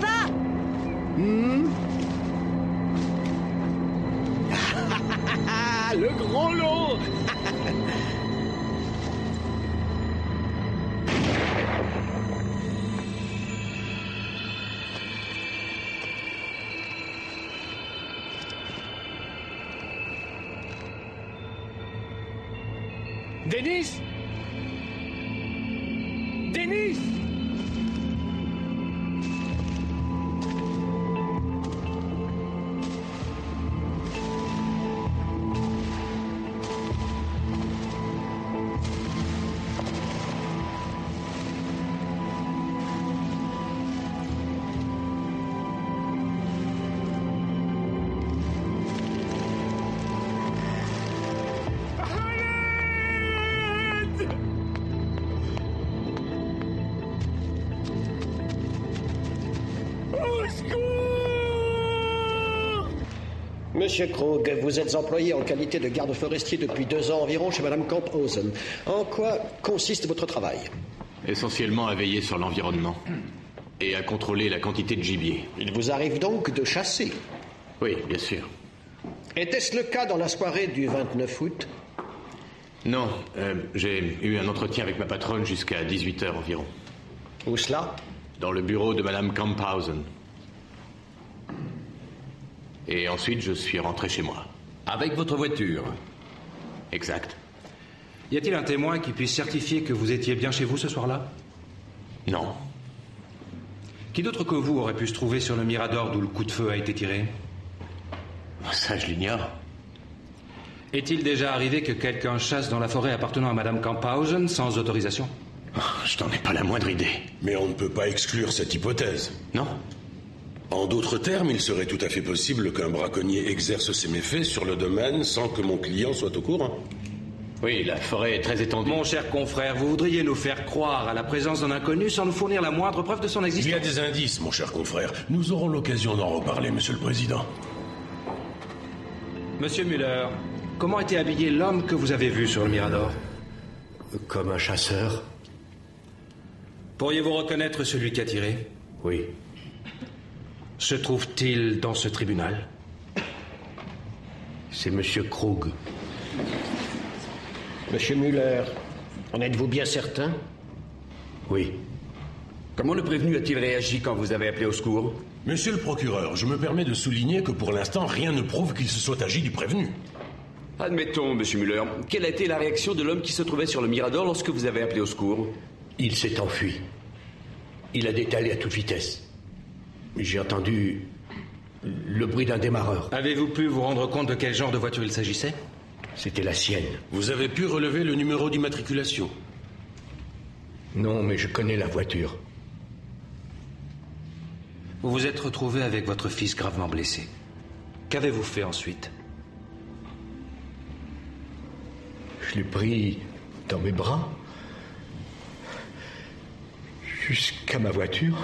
Papa! Le gros lot. Denis! Denis! Monsieur Krug, vous êtes employé en qualité de garde forestier depuis 2 ans environ chez Madame Camphausen. En quoi consiste votre travail? Essentiellement à veiller sur l'environnement et à contrôler la quantité de gibier. Il vous arrive donc de chasser? Oui, bien sûr. Était-ce le cas dans la soirée du 29 août? Non, j'ai eu un entretien avec ma patronne jusqu'à 18h environ. Où cela? Dans le bureau de Madame Camphausen. Et ensuite, je suis rentré chez moi. Avec votre voiture? Exact. Y a-t-il un témoin qui puisse certifier que vous étiez bien chez vous ce soir-là? Non. Qui d'autre que vous aurait pu se trouver sur le Mirador d'où le coup de feu a été tiré? Ça, je l'ignore. Est-il déjà arrivé que quelqu'un chasse dans la forêt appartenant à Madame Camphausen sans autorisation? Je n'en ai pas la moindre idée. Mais on ne peut pas exclure cette hypothèse. Non. En d'autres termes, il serait tout à fait possible qu'un braconnier exerce ses méfaits sur le domaine sans que mon client soit au courant. Oui, la forêt est très étendue. Mon cher confrère, vous voudriez nous faire croire à la présence d'un inconnu sans nous fournir la moindre preuve de son existence? Il y a des indices, mon cher confrère. Nous aurons l'occasion d'en reparler, monsieur le président. Monsieur Muller, comment était habillé l'homme que vous avez vu sur le Mirador? Comme un chasseur. Pourriez-vous reconnaître celui qui a tiré? Oui. Se trouve-t-il dans ce tribunal? C'est Monsieur Krug. Monsieur Muller, en êtes-vous bien certain? Oui. Comment le prévenu a-t-il réagi quand vous avez appelé au secours? Monsieur le procureur, je me permets de souligner que pour l'instant, rien ne prouve qu'il se soit agi du prévenu. Admettons, monsieur Muller. Quelle a été la réaction de l'homme qui se trouvait sur le Mirador lorsque vous avez appelé au secours? Il s'est enfui. Il a détalé à toute vitesse. J'ai entendu le bruit d'un démarreur. Avez-vous pu vous rendre compte de quel genre de voiture il s'agissait? C'était la sienne. Vous avez pu relever le numéro d'immatriculation? Non, mais je connais la voiture. Vous vous êtes retrouvé avec votre fils gravement blessé. Qu'avez-vous fait ensuite? Je l'ai pris dans mes bras jusqu'à ma voiture.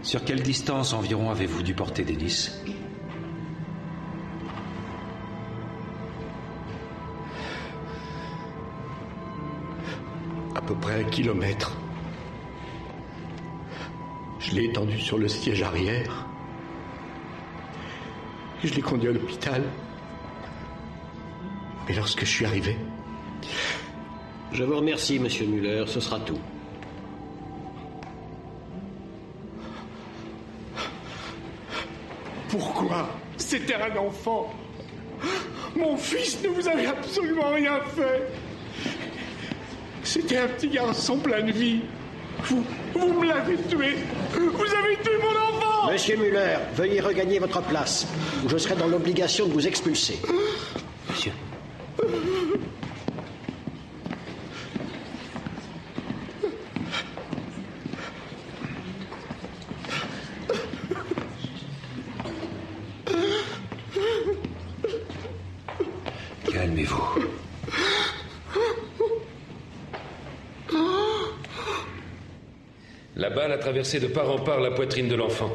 Sur quelle distance environ avez-vous dû porter Denis? À peu près 1 kilomètre. Je l'ai étendu sur le siège arrière. Je l'ai conduit à l'hôpital. Et lorsque je suis arrivé... Je vous remercie, monsieur Muller, ce sera tout. Pourquoi? C'était un enfant. Mon fils ne vous avait absolument rien fait. C'était un petit garçon plein de vie. Vous me l'avez tué. Vous avez tué mon enfant. Monsieur Muller, veuillez regagner votre place, ou je serai dans l'obligation de vous expulser. Monsieur. Calmez-vous. La balle a traversé de part en part la poitrine de l'enfant.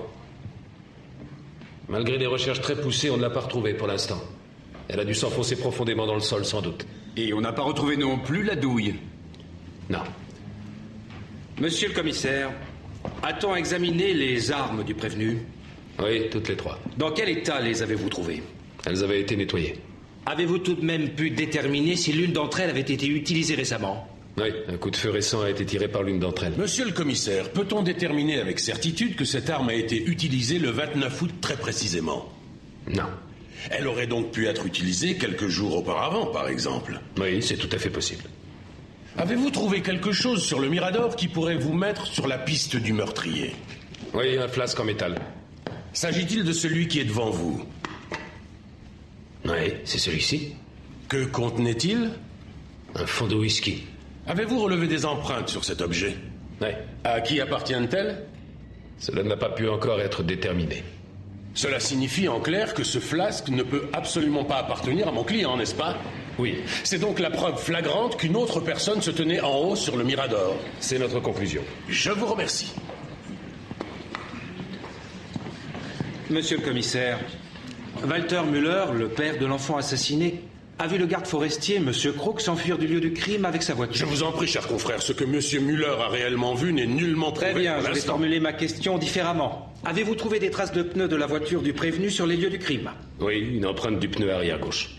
Malgré des recherches très poussées, on ne l'a pas retrouvée pour l'instant. Elle a dû s'enfoncer profondément dans le sol, sans doute. Et on n'a pas retrouvé non plus la douille? Non. Monsieur le commissaire, a-t-on examiné les armes du prévenu? Oui, toutes les 3. Dans quel état les avez-vous trouvées? Elles avaient été nettoyées. Avez-vous tout de même pu déterminer si l'une d'entre elles avait été utilisée récemment? Oui, un coup de feu récent a été tiré par l'une d'entre elles. Monsieur le commissaire, peut-on déterminer avec certitude que cette arme a été utilisée le 29 août très précisément? Non. Elle aurait donc pu être utilisée quelques jours auparavant, par exemple. Oui, c'est tout à fait possible. Avez-vous trouvé quelque chose sur le Mirador qui pourrait vous mettre sur la piste du meurtrier? Oui, un flasque en métal. S'agit-il de celui qui est devant vous? Oui, c'est celui-ci. Que contenait-il? Un fond de whisky. Avez-vous relevé des empreintes sur cet objet? Oui. À qui appartient-elle? Cela n'a pas pu encore être déterminé. Cela signifie en clair que ce flasque ne peut absolument pas appartenir à mon client, n'est-ce pas? Oui. C'est donc la preuve flagrante qu'une autre personne se tenait en haut sur le Mirador. C'est notre conclusion. Je vous remercie. Monsieur le commissaire, Walter Müller, le père de l'enfant assassiné, a vu le garde forestier, Monsieur Crook, s'enfuir du lieu du crime avec sa voiture. Je vous en prie, cher confrère, ce que Monsieur Müller a réellement vu n'est nullement prouvé. Très bien, je vais formuler ma question différemment. Avez-vous trouvé des traces de pneus de la voiture du prévenu sur les lieux du crime? Oui, une empreinte du pneu arrière gauche.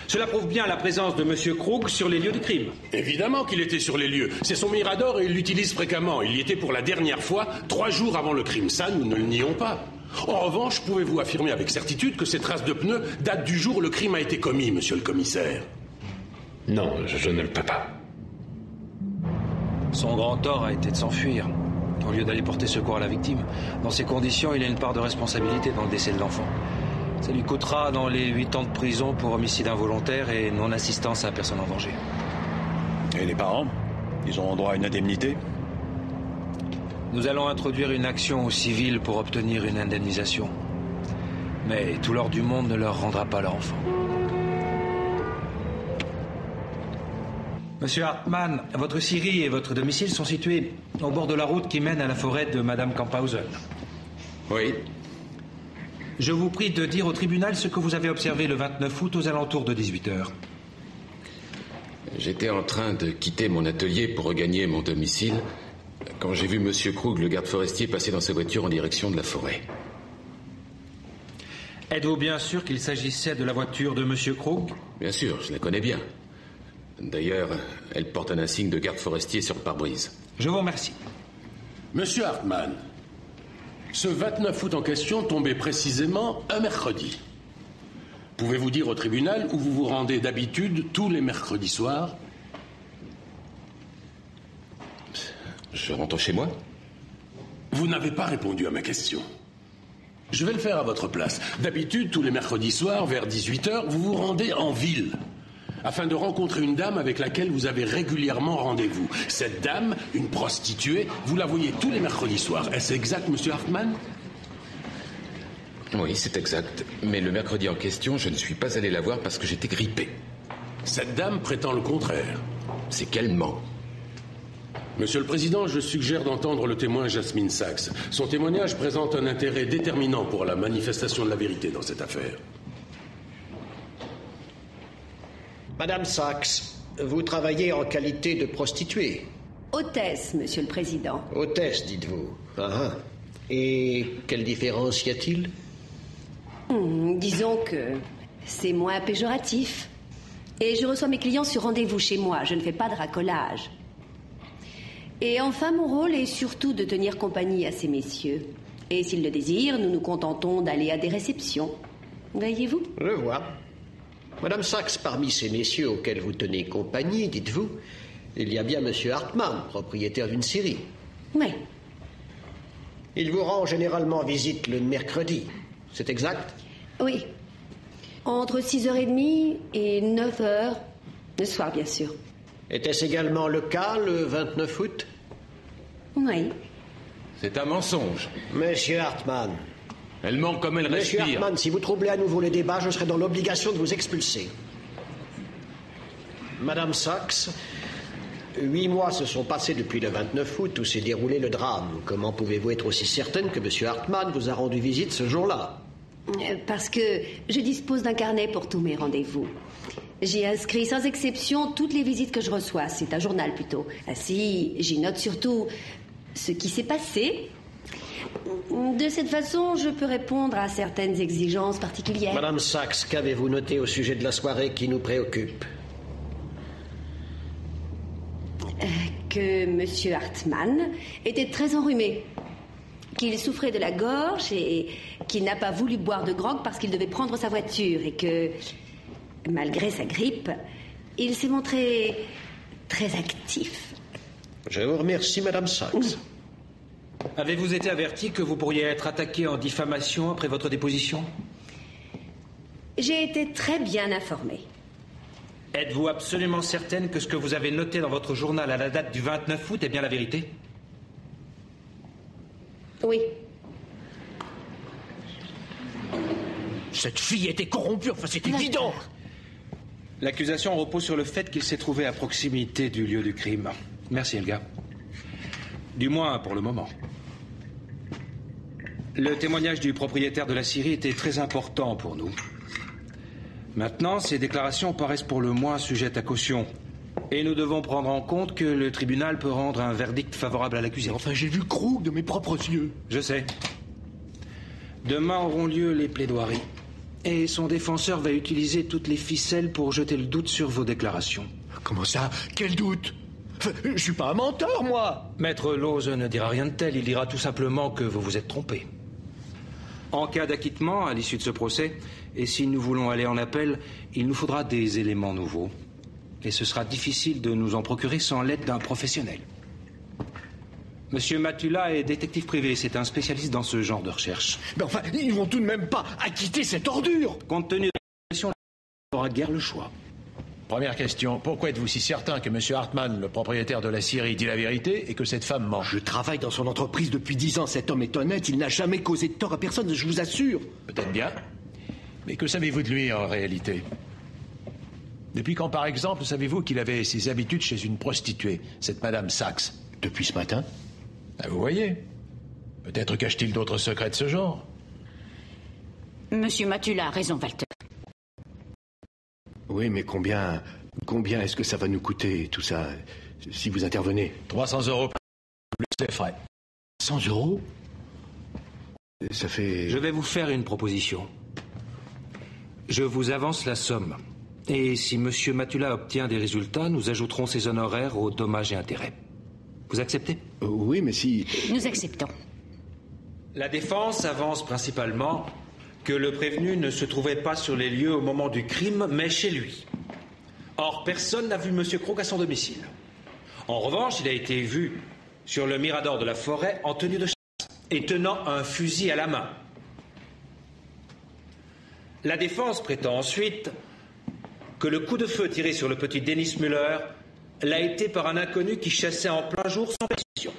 Cela prouve bien la présence de Monsieur Krug sur les lieux du crime. Évidemment qu'il était sur les lieux. C'est son Mirador et il l'utilise fréquemment. Il y était pour la dernière fois, 3 jours avant le crime. Ça, nous ne le nions pas. En revanche, pouvez-vous affirmer avec certitude que ces traces de pneus datent du jour où le crime a été commis, monsieur le commissaire? Non, je ne le peux pas. Son grand tort a été de s'enfuir, au lieu d'aller porter secours à la victime. Dans ces conditions, il a une part de responsabilité dans le décès de l'enfant. Ça lui coûtera dans les 8 ans de prison pour homicide involontaire et non-assistance à personne en danger. Et les parents? Ils auront droit à une indemnité? Nous allons introduire une action au civil pour obtenir une indemnisation. Mais tout l'or du monde ne leur rendra pas leur enfant. Monsieur Hartmann, votre scierie et votre domicile sont situés au bord de la route qui mène à la forêt de Madame Camphausen. Oui. Je vous prie de dire au tribunal ce que vous avez observé le 29 août aux alentours de 18h. J'étais en train de quitter mon atelier pour regagner mon domicile quand j'ai vu Monsieur Krug, le garde forestier, passer dans sa voiture en direction de la forêt. Êtes-vous bien sûr qu'il s'agissait de la voiture de Monsieur Krug? Bien sûr, je la connais bien. D'ailleurs, elle porte un insigne de garde forestier sur le pare-brise. Je vous remercie. Monsieur Hartmann, ce 29 août en question tombait précisément un mercredi. Pouvez-vous dire au tribunal où vous vous rendez d'habitude tous les mercredis soirs? Je rentre chez moi? Vous n'avez pas répondu à ma question. Je vais le faire à votre place. D'habitude, tous les mercredis soirs, vers 18h, vous vous rendez en ville afin de rencontrer une dame avec laquelle vous avez régulièrement rendez-vous. Cette dame, une prostituée, vous la voyez tous les mercredis soirs. Est-ce exact, monsieur Hartmann? Oui, c'est exact. Mais le mercredi en question, je ne suis pas allé la voir parce que j'étais grippé. Cette dame prétend le contraire. C'est qu'elle ment. Monsieur le Président, je suggère d'entendre le témoin Jasmine Sachs. Son témoignage présente un intérêt déterminant pour la manifestation de la vérité dans cette affaire. Madame Sachs, vous travaillez en qualité de prostituée. Hôtesse, Monsieur le Président. Hôtesse, dites-vous. Ah. Et quelle différence y a-t-il? Disons que c'est moins péjoratif. Et je reçois mes clients sur rendez-vous chez moi. Je ne fais pas de racolage. Et enfin, mon rôle est surtout de tenir compagnie à ces messieurs. Et s'ils le désirent, nous nous contentons d'aller à des réceptions. Voyez-vous? Je vois. Madame Sachs, parmi ces messieurs auxquels vous tenez compagnie, dites-vous, il y a bien Monsieur Hartmann, propriétaire d'une scierie. Oui. Il vous rend généralement visite le mercredi, c'est exact? Oui. Entre 6h30 et 9h, le soir, bien sûr. Était-ce également le cas le 29 août? Oui. C'est un mensonge. Monsieur Hartmann. Elle ment comme elle respire. Monsieur Hartmann, si vous troublez à nouveau les débats, je serai dans l'obligation de vous expulser. Madame Sachs, 8 mois se sont passés depuis le 29 août où s'est déroulé le drame. Comment pouvez-vous être aussi certaine que Monsieur Hartmann vous a rendu visite ce jour-là? Parce que je dispose d'un carnet pour tous mes rendez-vous. J'ai inscrit sans exception toutes les visites que je reçois. C'est un journal plutôt. Ainsi, j'y note surtout ce qui s'est passé. De cette façon, je peux répondre à certaines exigences particulières. Madame Sachs, qu'avez-vous noté au sujet de la soirée qui nous préoccupe? Que M. Hartmann était très enrhumé, qu'il souffrait de la gorge et qu'il n'a pas voulu boire de grog parce qu'il devait prendre sa voiture et que, malgré sa grippe, il s'est montré très actif. Je vous remercie, Madame Sachs. Avez-vous été averti que vous pourriez être attaqué en diffamation après votre déposition? J'ai été très bien informée. Êtes-vous absolument certaine que ce que vous avez noté dans votre journal à la date du 29 août est bien la vérité? Oui. Cette fille était corrompue, enfin c'est évident. L'accusation repose sur le fait qu'il s'est trouvé à proximité du lieu du crime. Merci, Helga. Du moins pour le moment. Le témoignage du propriétaire de la scierie était très important pour nous. Maintenant, ces déclarations paraissent pour le moins sujettes à caution. Et nous devons prendre en compte que le tribunal peut rendre un verdict favorable à l'accusé. Enfin, j'ai vu Krug de mes propres yeux. Je sais. Demain auront lieu les plaidoiries. Et son défenseur va utiliser toutes les ficelles pour jeter le doute sur vos déclarations. Comment ça? Quel doute? Je suis pas un menteur, moi. Maître Lose ne dira rien de tel. Il dira tout simplement que vous vous êtes trompé. En cas d'acquittement, à l'issue de ce procès, et si nous voulons aller en appel, il nous faudra des éléments nouveaux. Et ce sera difficile de nous en procurer sans l'aide d'un professionnel. Monsieur Matula est détective privé, c'est un spécialiste dans ce genre de recherche. Mais enfin, ils vont tout de même pas acquitter cette ordure. Compte tenu de la situation, on n'aura guère le choix. Première question, pourquoi êtes-vous si certain que M. Hartmann, le propriétaire de la scierie, dit la vérité et que cette femme ment? Je travaille dans son entreprise depuis 10 ans. Cet homme est honnête, il n'a jamais causé de tort à personne, je vous assure. Peut-être bien. Mais que savez-vous de lui en réalité? Depuis quand, par exemple, savez-vous qu'il avait ses habitudes chez une prostituée, cette Madame Sachs? Depuis ce matin? Ah, vous voyez. Peut-être cache-t-il d'autres secrets de ce genre. Monsieur Matula a raison, Walter. Oui, mais combien est-ce que ça va nous coûter, tout ça, si vous intervenez? 300 € plus les frais. 100 €? Ça fait... Je vais vous faire une proposition. Je vous avance la somme. Et si Monsieur Matula obtient des résultats, nous ajouterons ses honoraires aux dommages et intérêts. Vous acceptez? Oui, mais si... Nous acceptons. La défense avance principalement que le prévenu ne se trouvait pas sur les lieux au moment du crime, mais chez lui. Or, personne n'a vu M. Krug à son domicile. En revanche, il a été vu sur le mirador de la forêt en tenue de chasse et tenant un fusil à la main. La défense prétend ensuite que le coup de feu tiré sur le petit Dennis Müller l'a été par un inconnu qui chassait en plein jour sans permission.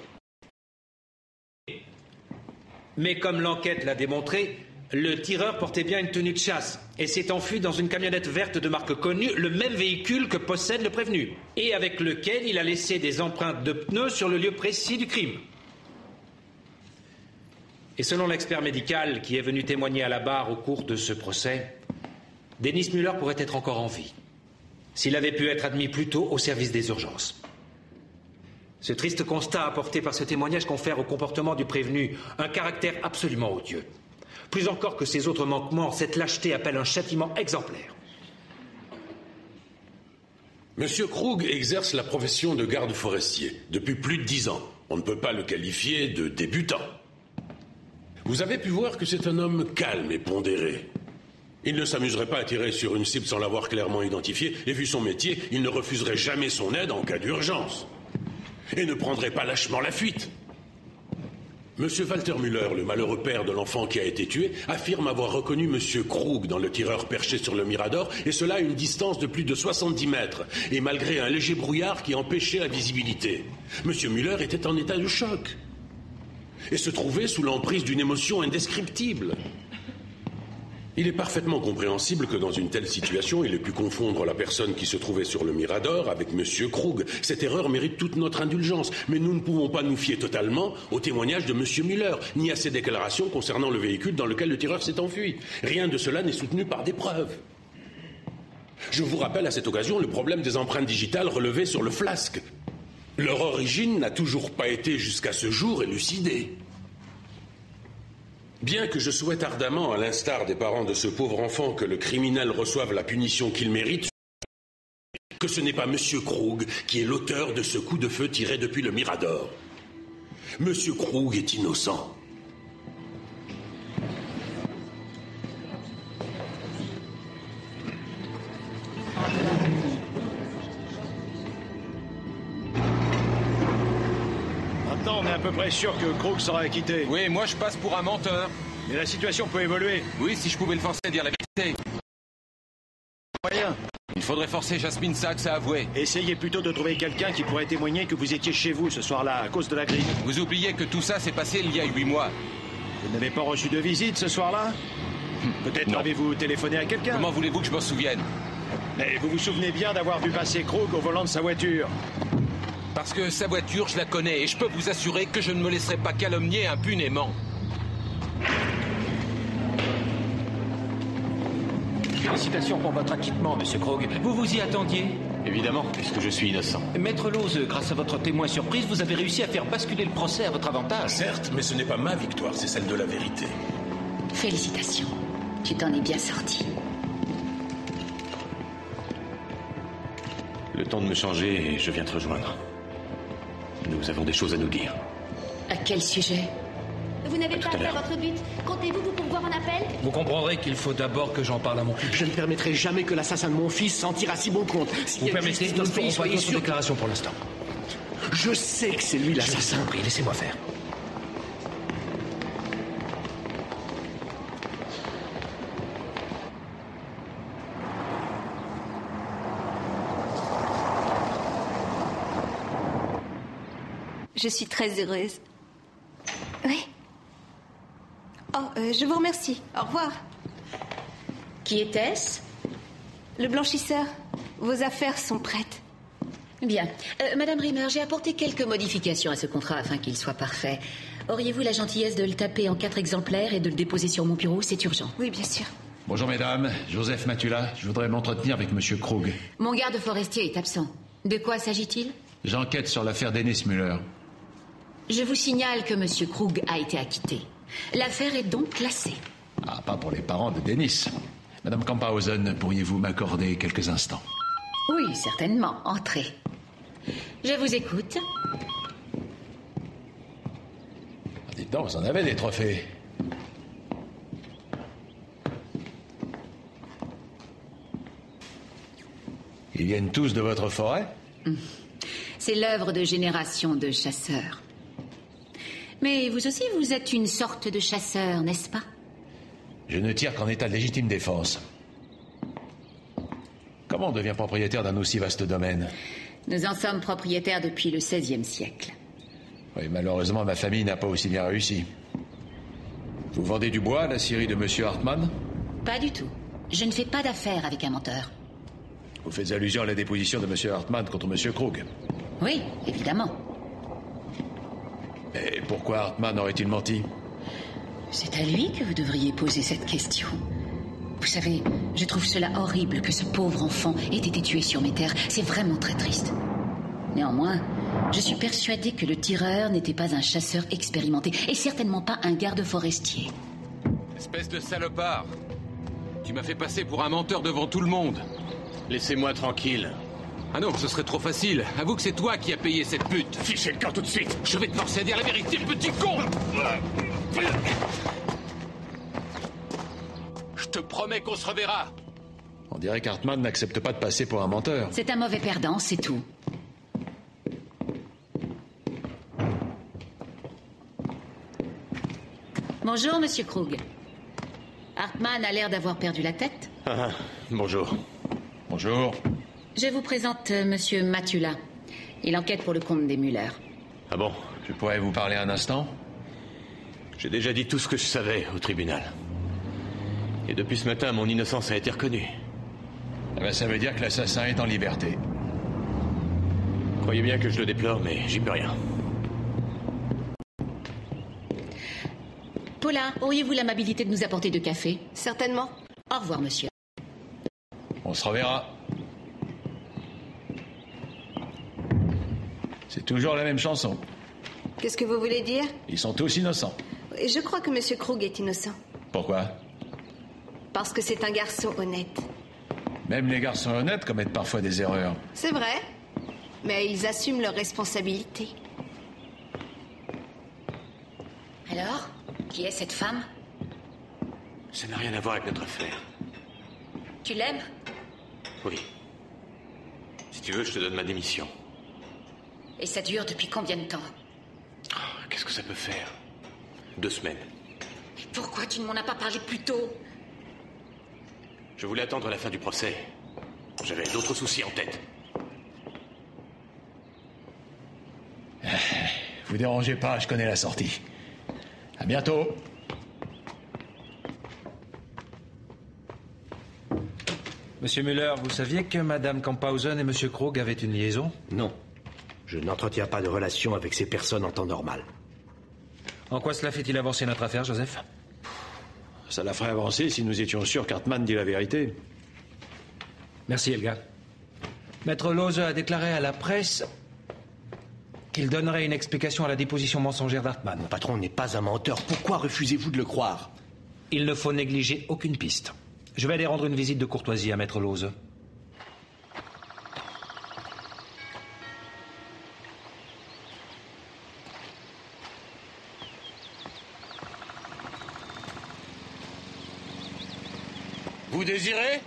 Mais comme l'enquête l'a démontré, le tireur portait bien une tenue de chasse et s'est enfui dans une camionnette verte de marque connue, le même véhicule que possède le prévenu, et avec lequel il a laissé des empreintes de pneus sur le lieu précis du crime. Et selon l'expert médical qui est venu témoigner à la barre au cours de ce procès, Dennis Müller pourrait être encore en vie, s'il avait pu être admis plus tôt au service des urgences. Ce triste constat apporté par ce témoignage confère au comportement du prévenu un caractère absolument odieux. Plus encore que ces autres manquements, cette lâcheté appelle un châtiment exemplaire. Monsieur Krug exerce la profession de garde forestier depuis plus de 10 ans. On ne peut pas le qualifier de débutant. Vous avez pu voir que c'est un homme calme et pondéré. Il ne s'amuserait pas à tirer sur une cible sans l'avoir clairement identifiée, et vu son métier, il ne refuserait jamais son aide en cas d'urgence. Et ne prendrait pas lâchement la fuite. Monsieur Walter Müller, le malheureux père de l'enfant qui a été tué, affirme avoir reconnu Monsieur Krug dans le tireur perché sur le Mirador, et cela à une distance de plus de 70 mètres, et malgré un léger brouillard qui empêchait la visibilité. Monsieur Müller était en état de choc, et se trouvait sous l'emprise d'une émotion indescriptible. Il est parfaitement compréhensible que dans une telle situation, il ait pu confondre la personne qui se trouvait sur le Mirador avec Monsieur Krug. Cette erreur mérite toute notre indulgence, mais nous ne pouvons pas nous fier totalement au témoignage de Monsieur Müller, ni à ses déclarations concernant le véhicule dans lequel le tireur s'est enfui. Rien de cela n'est soutenu par des preuves. Je vous rappelle à cette occasion le problème des empreintes digitales relevées sur le flasque. Leur origine n'a toujours pas été jusqu'à ce jour élucidée. Bien que je souhaite ardemment, à l'instar des parents de ce pauvre enfant, que le criminel reçoive la punition qu'il mérite, que ce n'est pas M. Krug qui est l'auteur de ce coup de feu tiré depuis le Mirador. M. Krug est innocent. Maintenant, on est à peu près sûr que Krug sera acquitté. Oui, moi je passe pour un menteur. Mais la situation peut évoluer. Oui, si je pouvais le forcer à dire la vérité. Rien. Il faudrait forcer Jasmine Sachs à avouer. Essayez plutôt de trouver quelqu'un qui pourrait témoigner que vous étiez chez vous ce soir-là à cause de la grille. Vous oubliez que tout ça s'est passé il y a 8 mois. Vous n'avez pas reçu de visite ce soir-là? Peut-être avez-vous téléphoné à quelqu'un? Comment voulez-vous que je m'en souvienne? Mais vous vous souvenez bien d'avoir vu passer Krug au volant de sa voiture? Parce que sa voiture, je la connais et je peux vous assurer que je ne me laisserai pas calomnier impunément. Félicitations pour votre acquittement, Monsieur Krug. Vous vous y attendiez? Évidemment, puisque je suis innocent. Maître Lose, grâce à votre témoin surprise, vous avez réussi à faire basculer le procès à votre avantage. Certes, mais ce n'est pas ma victoire, c'est celle de la vérité. Félicitations. Tu t'en es bien sorti. Le temps de me changer et je viens te rejoindre. Nous avons des choses à nous dire. À quel sujet? Vous n'avez pas fait votre but. Comptez-vous vous pourvoir en appel? Vous comprendrez qu'il faut d'abord que j'en parle à mon fils. Je ne permettrai jamais que l'assassin de mon fils s'en tire à si bon compte. Vous permettez? Nous ne ferons pas d'autres déclarations pour l'instant. Je sais que c'est lui l'assassin. Je vous en prie, laissez-moi faire. Je suis très heureuse. Oui. Oh, je vous remercie. Au revoir. Qui était-ce? Le blanchisseur. Vos affaires sont prêtes. Bien. Madame Rimmer, j'ai apporté quelques modifications à ce contrat afin qu'il soit parfait. Auriez-vous la gentillesse de le taper en 4 exemplaires et de le déposer sur mon bureau? C'est urgent. Oui, bien sûr. Bonjour mesdames, Joseph Matula. Je voudrais m'entretenir avec Monsieur Krug. Mon garde forestier est absent. De quoi s'agit-il? J'enquête sur l'affaire Dennis Müller. Je vous signale que Monsieur Krug a été acquitté. L'affaire est donc classée. Ah, pas pour les parents de Dennis. Madame Camphausen, pourriez-vous m'accorder quelques instants? Oui, certainement. Entrez. Je vous écoute. Dites donc, vous en avez des trophées. Ils viennent tous de votre forêt? C'est l'œuvre de générations de chasseurs. Mais vous aussi, vous êtes une sorte de chasseur, n'est-ce pas? Je ne tire qu'en état de légitime défense. Comment on devient propriétaire d'un aussi vaste domaine? Nous en sommes propriétaires depuis le XVIe siècle. Oui, malheureusement, ma famille n'a pas aussi bien réussi. Vous vendez du bois à la scierie de Monsieur Hartmann? Pas du tout. Je ne fais pas d'affaires avec un menteur. Vous faites allusion à la déposition de Monsieur Hartmann contre Monsieur Krug? Oui, évidemment. Et pourquoi Hartmann aurait-il menti? C'est à lui que vous devriez poser cette question. Vous savez, je trouve cela horrible que ce pauvre enfant ait été tué sur mes terres. C'est vraiment très triste. Néanmoins, je suis persuadée que le tireur n'était pas un chasseur expérimenté et certainement pas un garde forestier. Espèce de salopard. Tu m'as fait passer pour un menteur devant tout le monde. Laissez-moi tranquille. Ah non, ce serait trop facile. Avoue que c'est toi qui as payé cette pute. Fichez le camp tout de suite. Je vais te forcer à dire la vérité, petit con. Je te promets qu'on se reverra. On dirait qu'Hartmann n'accepte pas de passer pour un menteur. C'est un mauvais perdant, c'est tout. Bonjour, Monsieur Krug. Hartmann a l'air d'avoir perdu la tête. Ah, bonjour. Bonjour. Je vous présente Monsieur Matula. Il enquête pour le compte des Müller. Ah bon? Je pourrais vous parler un instant? J'ai déjà dit tout ce que je savais au tribunal. Et depuis ce matin, mon innocence a été reconnue. Eh ben, ça veut dire que l'assassin est en liberté. Croyez bien que je le déplore, mais j'y peux rien. Paula, auriez-vous l'amabilité de nous apporter de café? Certainement. Au revoir, monsieur. On se reverra. C'est toujours la même chanson. Qu'est-ce que vous voulez dire? Ils sont tous innocents. Je crois que M. Krug est innocent. Pourquoi? Parce que c'est un garçon honnête. Même les garçons honnêtes commettent parfois des erreurs. C'est vrai, mais ils assument leurs responsabilités. Alors, qui est cette femme? Ça n'a rien à voir avec notre affaire. Tu l'aimes? Oui. Si tu veux, je te donne ma démission. Et ça dure depuis combien de temps? Qu'est-ce que ça peut faire? 2 semaines. Et pourquoi tu ne m'en as pas parlé plus tôt? Je voulais attendre la fin du procès. J'avais d'autres soucis en tête. Vous dérangez pas, je connais la sortie. À bientôt. Monsieur Müller, vous saviez que Madame Camphausen et Monsieur Krug avaient une liaison? Non. Je n'entretiens pas de relation avec ces personnes en temps normal. En quoi cela fait-il avancer notre affaire, Joseph? Ça la ferait avancer si nous étions sûrs qu'Hartmann dit la vérité. Merci, Helga. Maître Lose a déclaré à la presse qu'il donnerait une explication à la déposition mensongère d'Hartmann. Mon patron n'est pas un menteur. Pourquoi refusez-vous de le croire? Il ne faut négliger aucune piste. Je vais aller rendre une visite de courtoisie à Maître Lose. Vous désirez?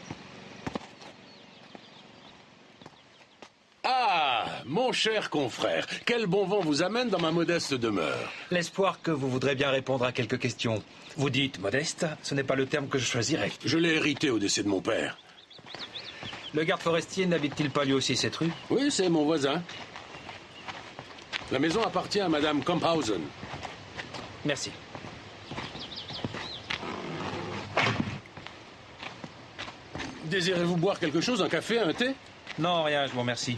Ah, mon cher confrère, quel bon vent vous amène dans ma modeste demeure. L'espoir que vous voudrez bien répondre à quelques questions. Vous dites modeste, ce n'est pas le terme que je choisirais. Je l'ai hérité au décès de mon père. Le garde forestier n'habite-t-il pas lui aussi cette rue? Oui, c'est mon voisin. La maison appartient à Madame Camphausen. Merci. Désirez-vous boire quelque chose, un café, un thé? Non, rien, je vous remercie.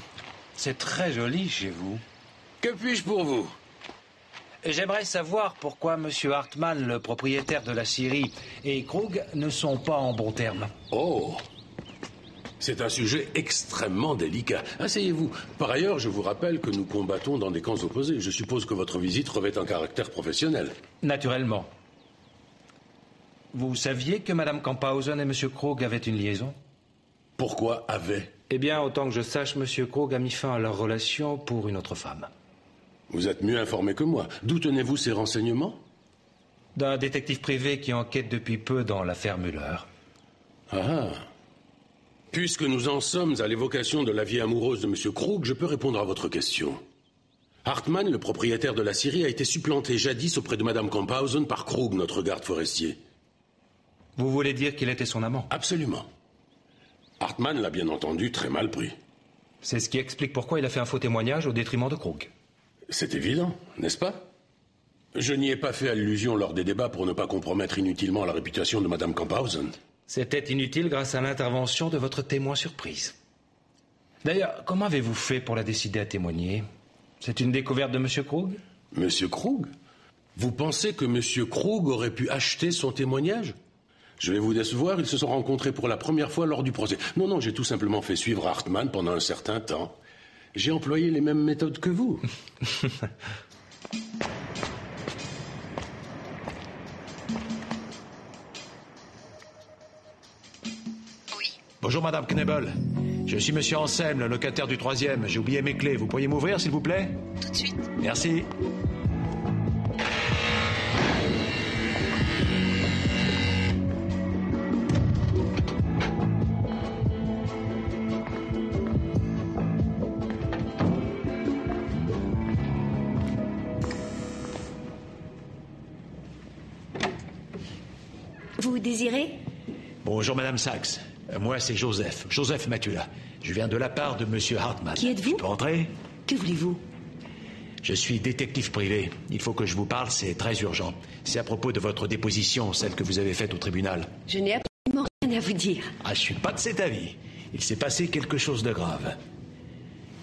C'est très joli chez vous. Que puis-je pour vous? J'aimerais savoir pourquoi M. Hartmann, le propriétaire de la scierie, et Krug ne sont pas en bons termes. Oh, c'est un sujet extrêmement délicat. Asseyez-vous. Par ailleurs, je vous rappelle que nous combattons dans des camps opposés. Je suppose que votre visite revêt un caractère professionnel. Naturellement. Vous saviez que Mme Camphausen et M. Krug avaient une liaison? Pourquoi avait? Eh bien, autant que je sache, M. Krug a mis fin à leur relation pour une autre femme. Vous êtes mieux informé que moi. D'où tenez-vous ces renseignements? D'un détective privé qui enquête depuis peu dans l'affaire Müller. Ah. Puisque nous en sommes à l'évocation de la vie amoureuse de M. Krug, je peux répondre à votre question. Hartmann, le propriétaire de la scierie, a été supplanté jadis auprès de Mme Camphausen par Krug, notre garde forestier. Vous voulez dire qu'il était son amant? Absolument. Hartmann l'a bien entendu très mal pris. C'est ce qui explique pourquoi il a fait un faux témoignage au détriment de Krug. C'est évident, n'est-ce pas? Je n'y ai pas fait allusion lors des débats pour ne pas compromettre inutilement la réputation de Mme Camphausen. C'était inutile grâce à l'intervention de votre témoin surprise. D'ailleurs, comment avez-vous fait pour la décider à témoigner? C'est une découverte de M. Krug? M. Krug? Vous pensez que M. Krug aurait pu acheter son témoignage? Je vais vous décevoir, ils se sont rencontrés pour la première fois lors du procès. Non, j'ai tout simplement fait suivre Hartmann pendant un certain temps. J'ai employé les mêmes méthodes que vous. Oui. Bonjour, Madame Knebel. Je suis Monsieur Anselme, le locataire du 3e. J'ai oublié mes clés. Vous pourriez m'ouvrir, s'il vous plaît? Tout de suite. Merci. Vous désirez? Bonjour, Madame Sachs. Moi, c'est Joseph. Joseph Matula. Je viens de la part de Monsieur Hartmann. Qui êtes-vous? Je peux entrer? Que voulez-vous? Je suis détective privé. Il faut que je vous parle, c'est très urgent. C'est à propos de votre déposition, celle que vous avez faite au tribunal. Je n'ai absolument rien à vous dire. Ah, je suis pas de cet avis. Il s'est passé quelque chose de grave.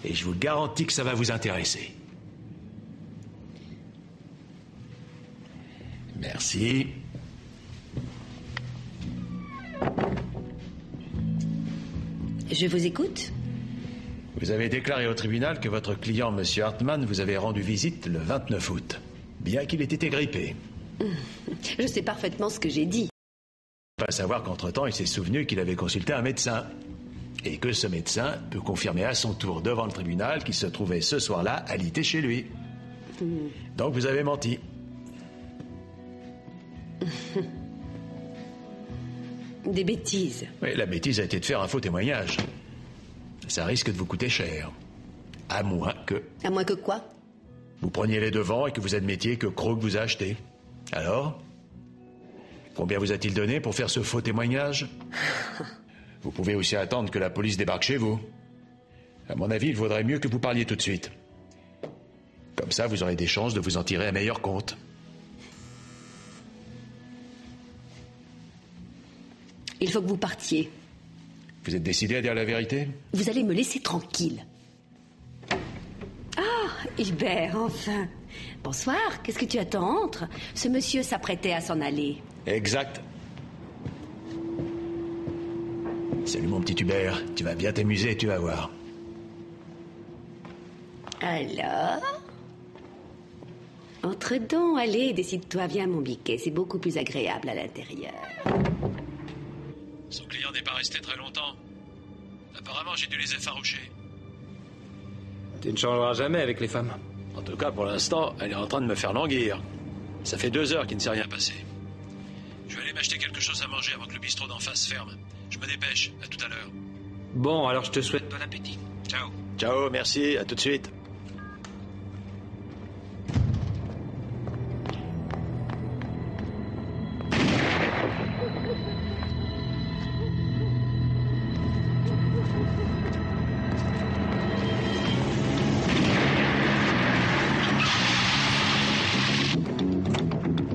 Et je vous garantis que ça va vous intéresser. Merci. Je vous écoute. Vous avez déclaré au tribunal que votre client, M. Hartmann, vous avait rendu visite le 29 août, bien qu'il ait été grippé. Je sais parfaitement ce que j'ai dit. Pas savoir qu'entre-temps, il s'est souvenu qu'il avait consulté un médecin. Et que ce médecin peut confirmer à son tour devant le tribunal qu'il se trouvait ce soir-là alité chez lui. Donc vous avez menti. Des bêtises. Oui, la bêtise a été de faire un faux témoignage. Ça risque de vous coûter cher. À moins que... À moins que quoi? Vous preniez les devants et que vous admettiez que Krug vous a acheté. Alors? Combien vous a-t-il donné pour faire ce faux témoignage? Vous pouvez aussi attendre que la police débarque chez vous. À mon avis, il vaudrait mieux que vous parliez tout de suite. Comme ça, vous aurez des chances de vous en tirer un meilleur compte. Il faut que vous partiez. Vous êtes décidé à dire la vérité? Vous allez me laisser tranquille. Ah, Hubert, enfin. Bonsoir, qu'est-ce que tu attends? Entre. Ce monsieur s'apprêtait à s'en aller. Exact. Salut mon petit Hubert, tu vas bien t'amuser, tu vas voir. Alors? Entre donc, allez, décide-toi, viens mon biquet, c'est beaucoup plus agréable à l'intérieur. Son client n'est pas resté très longtemps. Apparemment, j'ai dû les effaroucher. Tu ne changeras jamais avec les femmes. En tout cas, pour l'instant, elle est en train de me faire languir. Ça fait 2 heures qu'il ne s'est rien passé. Je vais aller m'acheter quelque chose à manger avant que le bistrot d'en face ferme. Je me dépêche, à tout à l'heure. Bon, alors je te souhaite bon appétit. Ciao. Ciao, merci, à tout de suite.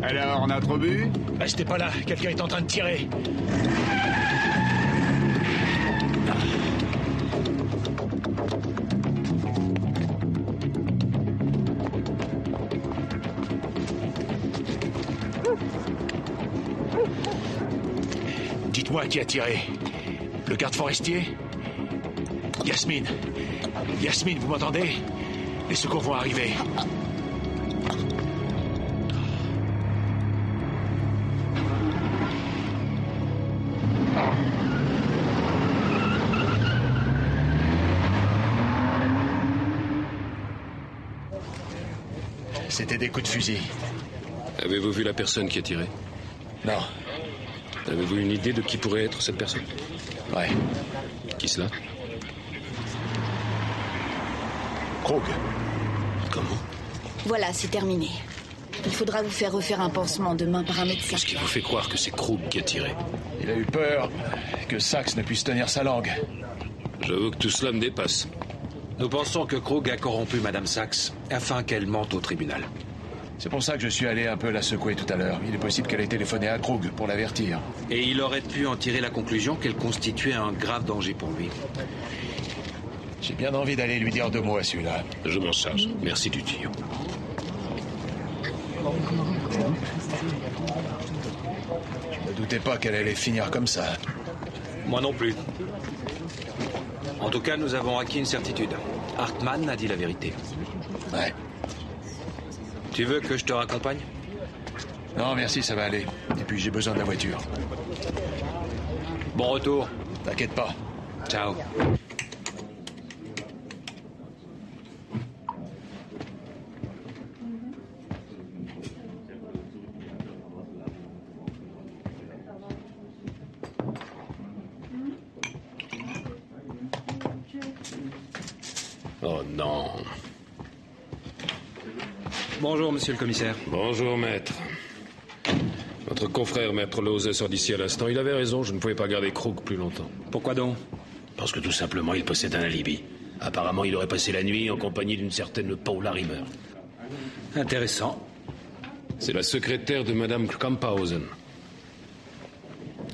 Alors, on a trop bu? Restez pas là, quelqu'un est en train de tirer. Dites-moi qui a tiré. Le garde forestier? Yasmine. Yasmine, vous m'entendez? Les secours vont arriver. C'était des coups de fusil. Avez-vous vu la personne qui a tiré? Non. Avez-vous une idée de qui pourrait être cette personne? Ouais. Qui cela? Krug. Comment? Voilà, c'est terminé. Il faudra vous faire refaire un pansement demain par un médecin. Qu'est-ce qui vous fait croire que c'est Krug qui a tiré? Il a eu peur que Sachs ne puisse tenir sa langue. J'avoue que tout cela me dépasse. Nous pensons que Krug a corrompu Madame Sachs afin qu'elle mente au tribunal. C'est pour ça que je suis allé un peu la secouer tout à l'heure. Il est possible qu'elle ait téléphoné à Krug pour l'avertir. Et il aurait pu en tirer la conclusion qu'elle constituait un grave danger pour lui. J'ai bien envie d'aller lui dire 2 mots à celui-là. Je m'en charge. Merci du tuyau. Je ne doutais pas qu'elle allait finir comme ça. Moi non plus. En tout cas, nous avons acquis une certitude. Hartmann a dit la vérité. Ouais. Tu veux que je te raccompagne? Non, merci, ça va aller. Et puis j'ai besoin de la voiture. Bon retour. T'inquiète pas. Ciao. Oh non. Bonjour, monsieur le commissaire. Bonjour, maître. Votre confrère, maître Lose, sort d'ici à l'instant. Il avait raison, je ne pouvais pas garder Krug plus longtemps. Pourquoi donc? Parce que tout simplement, il possède un alibi. Apparemment, il aurait passé la nuit en compagnie d'une certaine Paula Rimmer. Intéressant. C'est la secrétaire de Madame Kamphausen.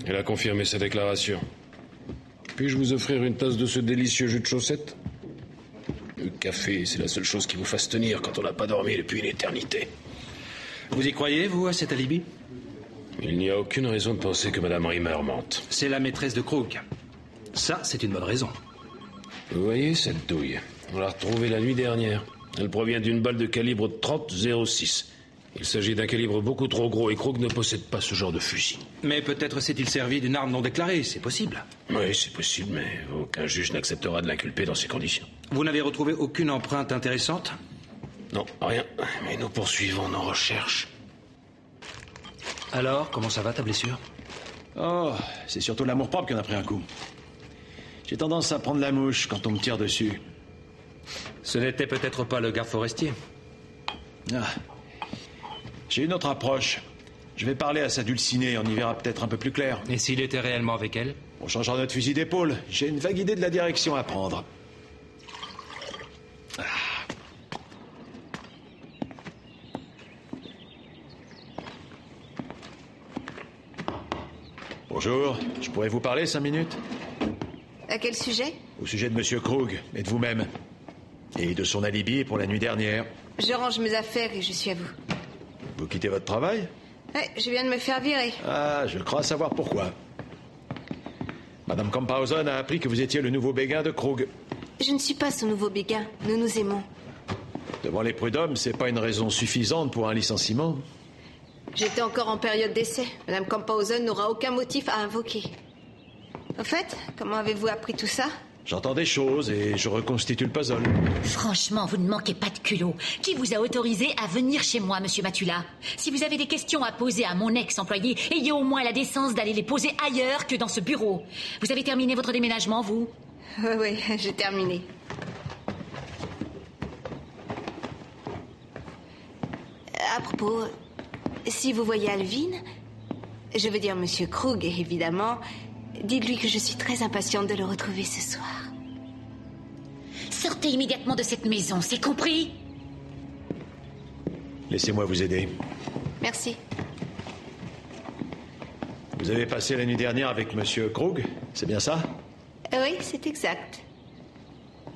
Elle a confirmé sa déclaration. Puis-je vous offrir une tasse de ce délicieux jus de chaussette? Le café, c'est la seule chose qui vous fasse tenir quand on n'a pas dormi depuis une éternité. Vous y croyez, vous, à cet alibi? Il n'y a aucune raison de penser que Madame Rimmer mente. C'est la maîtresse de Krug. Ça, c'est une bonne raison. Vous voyez cette douille? On l'a retrouvée la nuit dernière. Elle provient d'une balle de calibre 30-06. Il s'agit d'un calibre beaucoup trop gros et Krug ne possède pas ce genre de fusil. Mais peut-être s'est-il servi d'une arme non déclarée, c'est possible. Oui, c'est possible, mais aucun juge n'acceptera de l'inculper dans ces conditions. Vous n'avez retrouvé aucune empreinte intéressante? Non, rien. Mais nous poursuivons nos recherches. Alors, comment ça va ta blessure? Oh, c'est surtout l'amour-propre qui en a pris un coup. J'ai tendance à prendre la mouche quand on me tire dessus. Ce n'était peut-être pas le garde forestier. Ah. J'ai une autre approche. Je vais parler à sa dulcinée, on y verra peut-être un peu plus clair. Et s'il était réellement avec elle? On changera notre fusil d'épaule. J'ai une vague idée de la direction à prendre. Ah. Bonjour, je pourrais vous parler 5 minutes? À quel sujet? Au sujet de Monsieur Krug et de vous-même. Et de son alibi pour la nuit dernière. Je range mes affaires et je suis à vous. Vous quittez votre travail? Ouais, je viens de me faire virer. Ah, je crois savoir pourquoi. Madame Camphausen a appris que vous étiez le nouveau béguin de Krug. Je ne suis pas son nouveau béguin. Nous nous aimons. Devant les prud'hommes, c'est pas une raison suffisante pour un licenciement. J'étais encore en période d'essai. Madame Camphausen n'aura aucun motif à invoquer. Au fait, comment avez-vous appris tout ça? J'entends des choses et je reconstitue le puzzle. Franchement, vous ne manquez pas de culot. Qui vous a autorisé à venir chez moi, monsieur Matula? Si vous avez des questions à poser à mon ex-employé, ayez au moins la décence d'aller les poser ailleurs que dans ce bureau. Vous avez terminé votre déménagement, vous? Oui, j'ai terminé. À propos, si vous voyez Alvin, je veux dire monsieur Krug, évidemment, dites-lui que je suis très impatiente de le retrouver ce soir. Sortez immédiatement de cette maison, c'est compris? Laissez-moi vous aider. Merci. Vous avez passé la nuit dernière avec Monsieur Krug, c'est bien ça? Oui, c'est exact.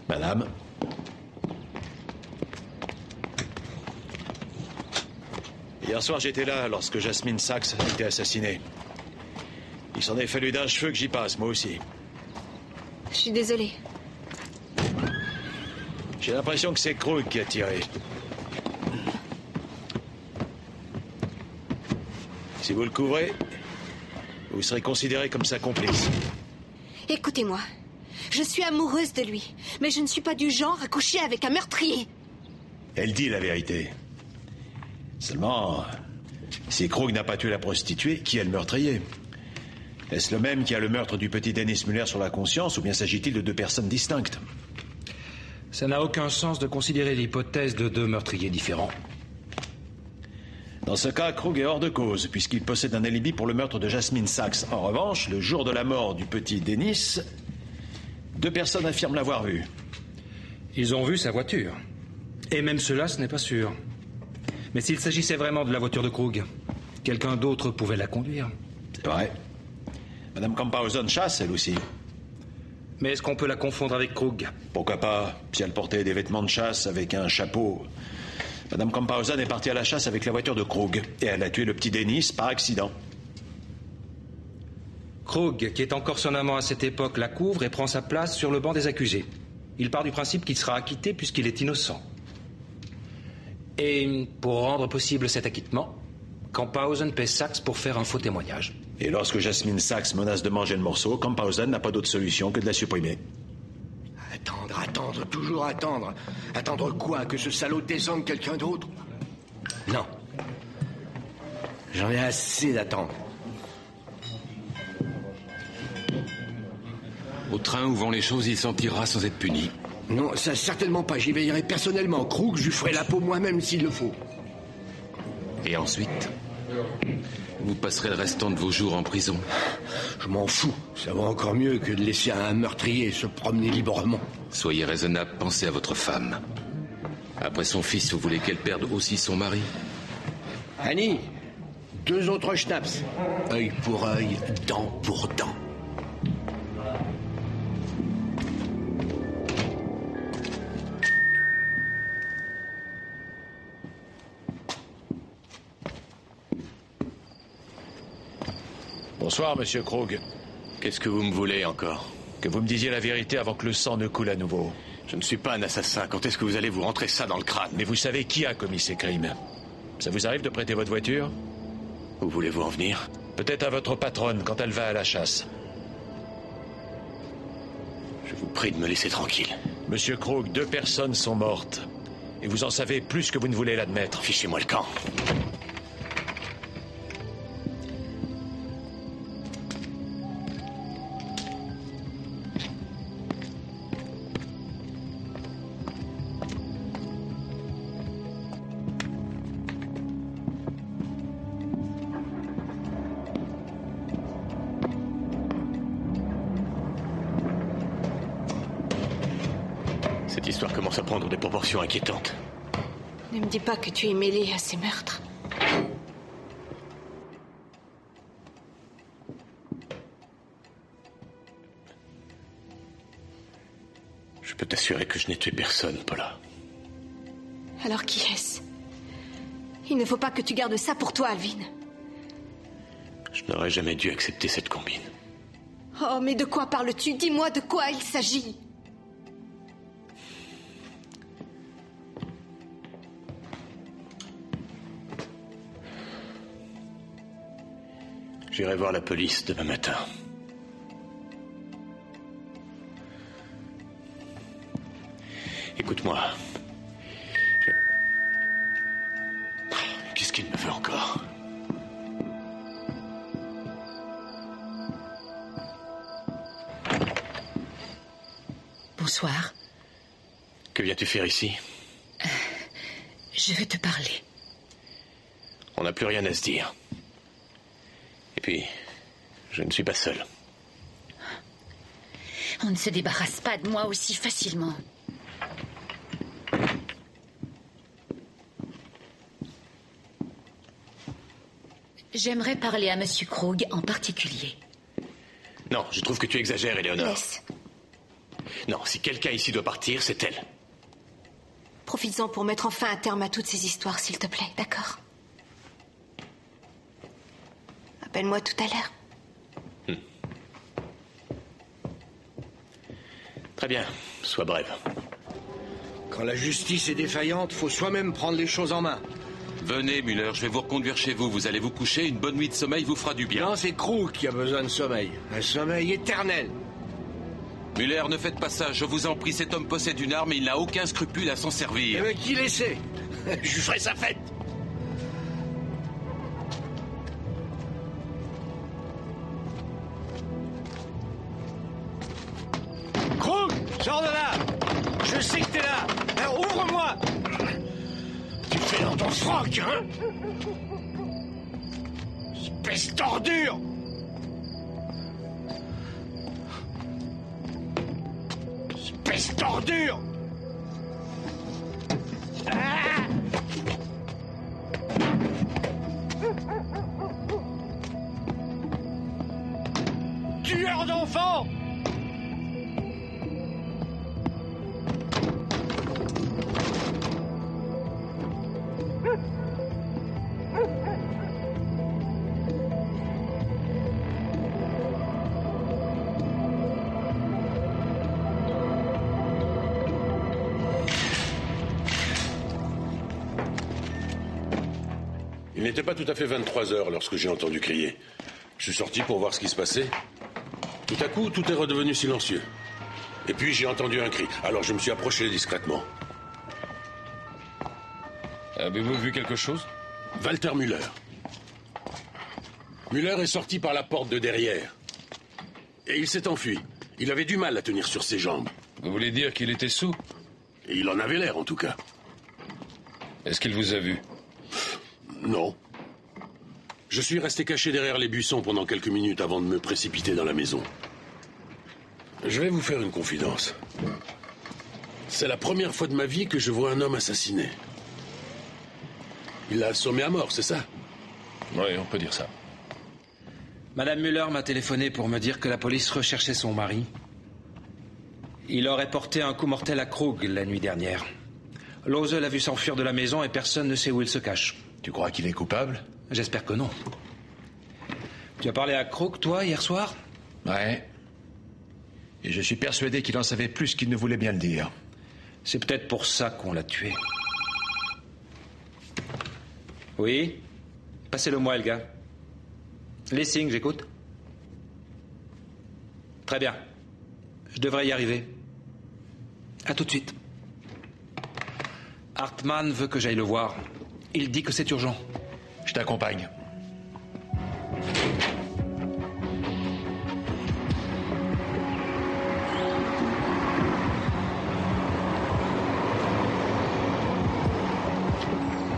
Madame. Hier soir, j'étais là lorsque Jasmine Sachs a été assassinée. Il s'en est fallu d'un cheveu que j'y passe, moi aussi. Je suis désolée. J'ai l'impression que c'est Krug qui a tiré. Si vous le couvrez, vous serez considéré comme sa complice. Écoutez-moi, je suis amoureuse de lui, mais je ne suis pas du genre à coucher avec un meurtrier. Elle dit la vérité. Seulement, si Krug n'a pas tué la prostituée, qui est le meurtrier? Est-ce le même qui a le meurtre du petit Dennis Muller sur la conscience, ou bien s'agit-il de deux personnes distinctes? Ça n'a aucun sens de considérer l'hypothèse de deux meurtriers différents. Dans ce cas, Krug est hors de cause, puisqu'il possède un alibi pour le meurtre de Jasmine Sachs. En revanche, le jour de la mort du petit Dennis, deux personnes affirment l'avoir vu. Ils ont vu sa voiture. Et même cela, ce n'est pas sûr. Mais s'il s'agissait vraiment de la voiture de Krug, quelqu'un d'autre pouvait la conduire. C'est vrai. Madame Camphausen chasse, elle aussi. Mais est-ce qu'on peut la confondre avec Krug? Pourquoi pas, si elle portait des vêtements de chasse avec un chapeau. Madame Camphausen est partie à la chasse avec la voiture de Krug, et elle a tué le petit Dennis par accident. Krug, qui est encore son amant à cette époque, la couvre et prend sa place sur le banc des accusés. Il part du principe qu'il sera acquitté puisqu'il est innocent. Et pour rendre possible cet acquittement, Camphausen paie Sachs pour faire un faux témoignage. Et lorsque Jasmine Sachs menace de manger le morceau, Camphausen n'a pas d'autre solution que de la supprimer. Attendre, toujours attendre. Attendre quoi? Que ce salaud désarme quelqu'un d'autre? Non. J'en ai assez d'attendre. Au train où vont les choses, il s'en tirera sans être puni. Non, ça certainement pas. J'y veillerai personnellement. Krug, je lui ferai la peau moi-même s'il le faut. Et ensuite, vous passerez le restant de vos jours en prison. Je m'en fous. Ça va encore mieux que de laisser un meurtrier se promener librement. Soyez raisonnable, pensez à votre femme. Après son fils, vous voulez qu'elle perde aussi son mari? Annie, 2 autres schnapps. Œil pour œil, dent pour dent. Bonsoir, monsieur Krug. Qu'est-ce que vous me voulez encore? Que vous me disiez la vérité avant que le sang ne coule à nouveau. Je ne suis pas un assassin. Quand est-ce que vous allez vous rentrer ça dans le crâne? Mais vous savez qui a commis ces crimes. Ça vous arrive de prêter votre voiture? Où voulez-vous en venir? Peut-être à votre patronne quand elle va à la chasse. Je vous prie de me laisser tranquille. Monsieur Krug, 2 personnes sont mortes. Et vous en savez plus que vous ne voulez l'admettre. Fichez-moi le camp. Cette histoire commence à prendre des proportions inquiétantes. Ne me dis pas que tu es mêlé à ces meurtres. Je peux t'assurer que je n'ai tué personne, Paula. Alors qui est-ce? Il ne faut pas que tu gardes ça pour toi, Alvin. Je n'aurais jamais dû accepter cette combine. Oh, mais de quoi parles-tu? Dis-moi de quoi il s'agit. J'irai voir la police demain matin. Écoute-moi. Qu'est-ce qu'il me veut encore? Bonsoir. Que viens-tu faire ici? Je veux te parler. On n'a plus rien à se dire. Et puis, je ne suis pas seul. On ne se débarrasse pas de moi aussi facilement. J'aimerais parler à Monsieur Krug en particulier. Non, je trouve que tu exagères, Éléonore. Laisse. Non, si quelqu'un ici doit partir, c'est elle. Profites-en pour mettre enfin un terme à toutes ces histoires, s'il te plaît, d'accord? Appelle-moi tout à l'heure. Très bien, sois brève. Quand la justice est défaillante, faut soi-même prendre les choses en main. Venez, Müller, je vais vous reconduire chez vous. Vous allez vous coucher, une bonne nuit de sommeil vous fera du bien. Non, c'est Krug qui a besoin de sommeil. Un sommeil éternel. Müller, ne faites pas ça, je vous en prie, cet homme possède une arme et il n'a aucun scrupule à s'en servir. Eh bien, qui laissait? Je lui ferai sa fête. Krug, sors de là. Je sais que t'es là. Alors, ouvre-moi. Tu fais dans ton froc, hein? Espèce d'ordure. Espèce d'ordure. Ah! Tueur d'enfants. Il n'était pas tout à fait 23 heures lorsque j'ai entendu crier. Je suis sorti pour voir ce qui se passait. Tout à coup, tout est redevenu silencieux. Et puis j'ai entendu un cri. Alors je me suis approché discrètement. Avez-vous vu quelque chose? Walter Müller. Müller est sorti par la porte de derrière. Et il s'est enfui. Il avait du mal à tenir sur ses jambes. Vous voulez dire qu'il était sous? Et il en avait l'air, en tout cas. Est-ce qu'il vous a vu? Non. Je suis resté caché derrière les buissons pendant quelques minutes avant de me précipiter dans la maison. Je vais vous faire une confidence. C'est la première fois de ma vie que je vois un homme assassiné. Il l'a assommé à mort, c'est ça? Oui, on peut dire ça. Madame Müller m'a téléphoné pour me dire que la police recherchait son mari. Il aurait porté un coup mortel à Krug la nuit dernière. Lose l'a vu s'enfuir de la maison et personne ne sait où il se cache. Tu crois qu'il est coupable? J'espère que non. « Tu as parlé à Krug, toi, hier soir ?» Ouais. Et je suis persuadé qu'il en savait plus qu'il ne voulait bien le dire. C'est peut-être pour ça qu'on l'a tué. Oui? Passez-le-moi, Helga. Lessing, j'écoute. Très bien. Je devrais y arriver. À tout de suite. Hartmann veut que j'aille le voir. Il dit que c'est urgent. Je t'accompagne.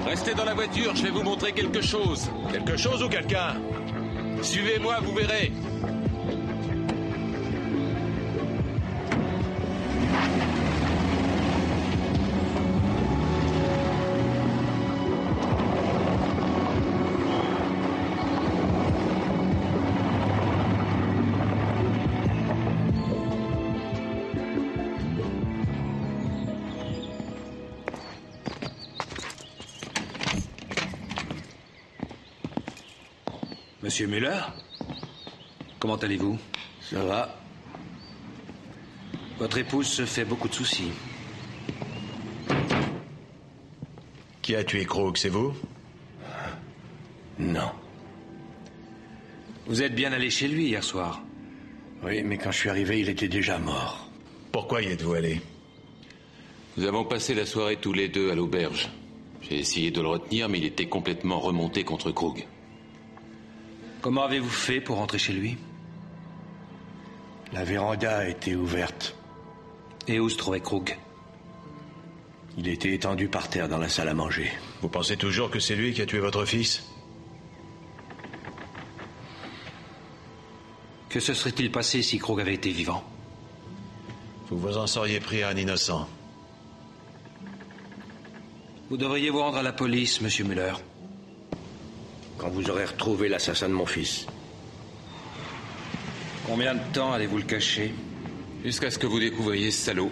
Restez dans la voiture, je vais vous montrer quelque chose. Quelque chose ou quelqu'un? Suivez-moi, vous verrez. Monsieur Müller? Comment allez-vous? Ça va. Votre épouse se fait beaucoup de soucis. Qui a tué Krug, c'est vous? Non. Vous êtes bien allé chez lui hier soir? Oui, mais quand je suis arrivé, il était déjà mort. Pourquoi y êtes-vous allé? Nous avons passé la soirée tous les deux à l'auberge. J'ai essayé de le retenir, mais il était complètement remonté contre Krug. Comment avez-vous fait pour rentrer chez lui? La véranda était ouverte. Et où se trouvait Krug? Il était étendu par terre dans la salle à manger. Vous pensez toujours que c'est lui qui a tué votre fils? Que se serait-il passé si Krug avait été vivant? Vous vous en seriez pris à un innocent. Vous devriez vous rendre à la police, monsieur Müller. Quand vous aurez retrouvé l'assassin de mon fils. Combien de temps allez-vous le cacher? Jusqu'à ce que vous découvriez ce salaud.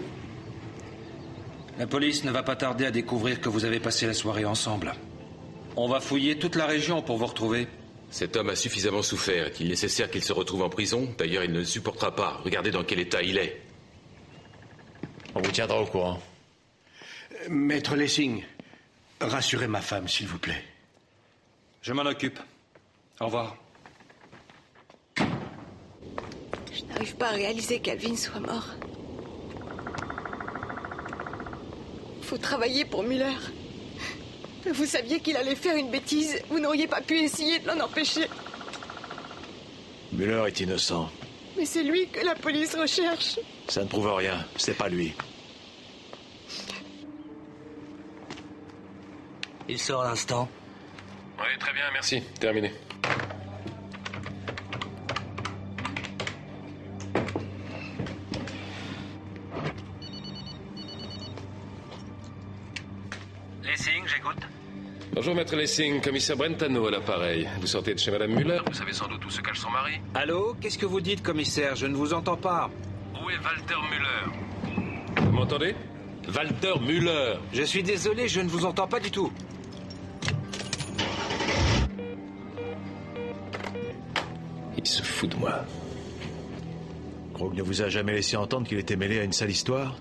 La police ne va pas tarder à découvrir que vous avez passé la soirée ensemble. On va fouiller toute la région pour vous retrouver. Cet homme a suffisamment souffert. Est-il nécessaire qu'il se retrouve en prison? D'ailleurs, il ne le supportera pas. Regardez dans quel état il est. On vous tiendra au courant. Maître Lessing, rassurez ma femme, s'il vous plaît. Je m'en occupe. Au revoir. Je n'arrive pas à réaliser qu'Alvin soit mort. Vous travaillez pour Müller. Vous saviez qu'il allait faire une bêtise. Vous n'auriez pas pu essayer de l'en empêcher. Müller est innocent. Mais c'est lui que la police recherche. Ça ne prouve rien. C'est pas lui. Il sort à l'instant. Oui, très bien, merci. Terminé. Lessing, j'écoute. Bonjour, maître Lessing. Commissaire Brentano à l'appareil. Vous sortez de chez madame Müller. Vous savez sans doute où se cache son mari. Allô? Qu'est-ce que vous dites, commissaire? Je ne vous entends pas. Où est Walter Müller? Vous m'entendez? Walter Müller. Je suis désolé, je ne vous entends pas du tout. Il se fout de moi. Krug ne vous a jamais laissé entendre qu'il était mêlé à une sale histoire?